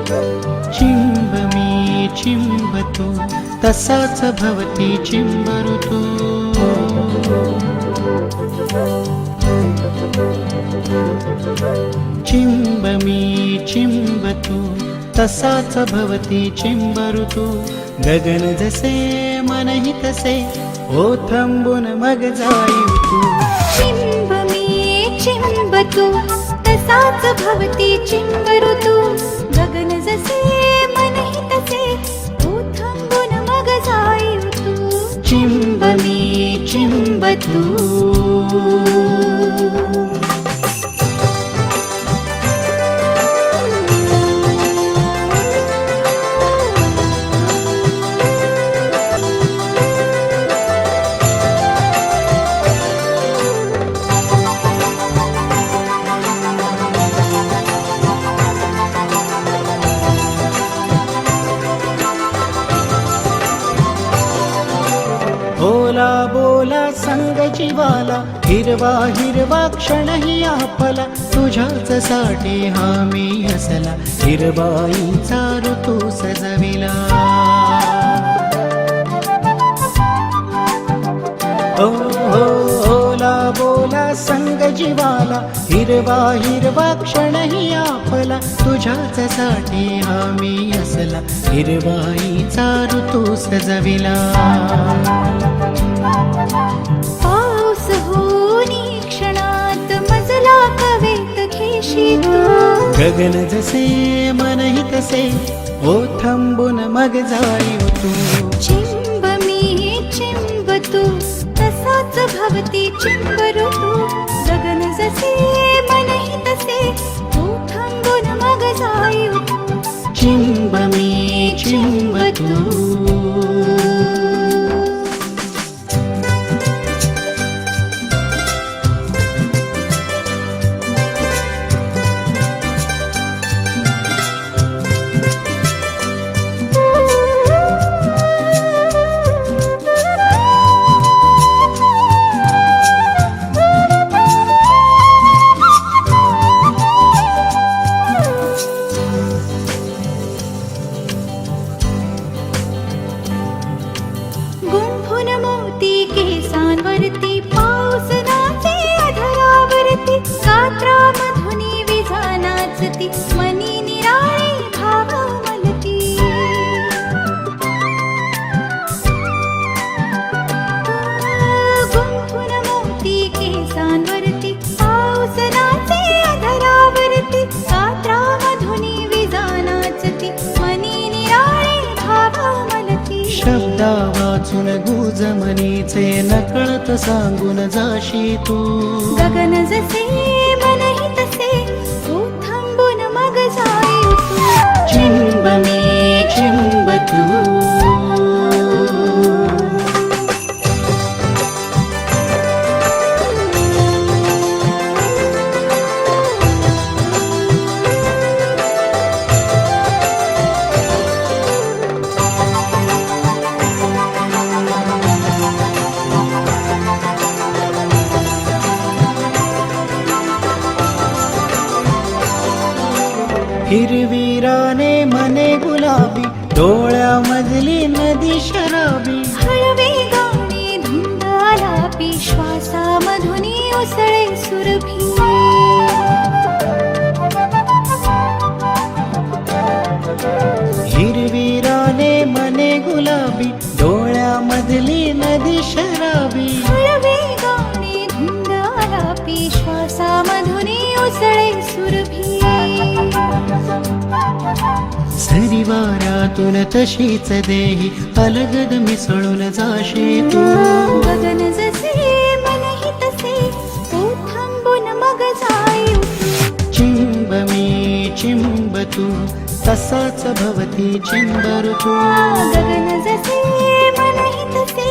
चिंब मी चिंबतो तसाच भवती चिंब ऋतू चिंब मी चिंबतो तसाच भवती चिंब ऋतू गगन जसे मनहि तसे ओथंबून मग जाई तू चिंब मी चिंबतो तसाच भवती चिंब ऋतू गगन जसे मनहि तसे ओथंबून मग जाई तू चिंब मी चिंबतो बोला बोला संग जीवाला हिरवा हिरवा क्षणही आपला तुझ्याच साठी हा मी असला हिरवाईचा ऋतू सजविला ओ बोला बोला संग जीवाला हिरवा हिरवा क्षणही आपला तुझ्याच साठी हा मी असला हिरवाईचा ऋतू सजविला पाऊस होनी क्षणात मजला कवेत घेशी तू गगन जसे मनहि तसे ओथंबून मग जाई तू चिंब मी चिंबतो तसाच भवती चिंब ऋतू गगन जसे मनहि तसे ओथंबून मग जाई तू चिंब मी चिंबतो गुंफून मोती केसांवरती पाऊस नाचे अधरावरती गात्रामधुनी विजा नाचती मनी निराळी भाव मलती गुंफून मोती केसांवरती पाऊस नाचे अधरावरती गात्रामधुनी विजा नाचती मनी निराळी भाव मलती शब्दा वाचून गुज मनीचे नकळत सांगून जाशी तू गगन जसे मनहि तसे ओथंबून मग जाई तू चिंब मी चिंबतो हिरवीराने मने गुलाबी डोळ्यामधली नदी शराबी हळवे गाणे धुंद आलापी श्वासामधुनी उसळे सुरभी हिरवीराने मने गुलाबी डोळ्यामधली नदी शराबी हळवे गाणे धुंद आलापी श्वासामधुनी उसळे सुरभी सरी वाऱ्यातून तशीच देही अलगद मिसळून जाशी तू गगन जसे मनहि तसे ओथंबून मग जाई तू चिंब मी चिंबतो तसाच भवती चिंब ऋतू गगन जसे मनहि तसे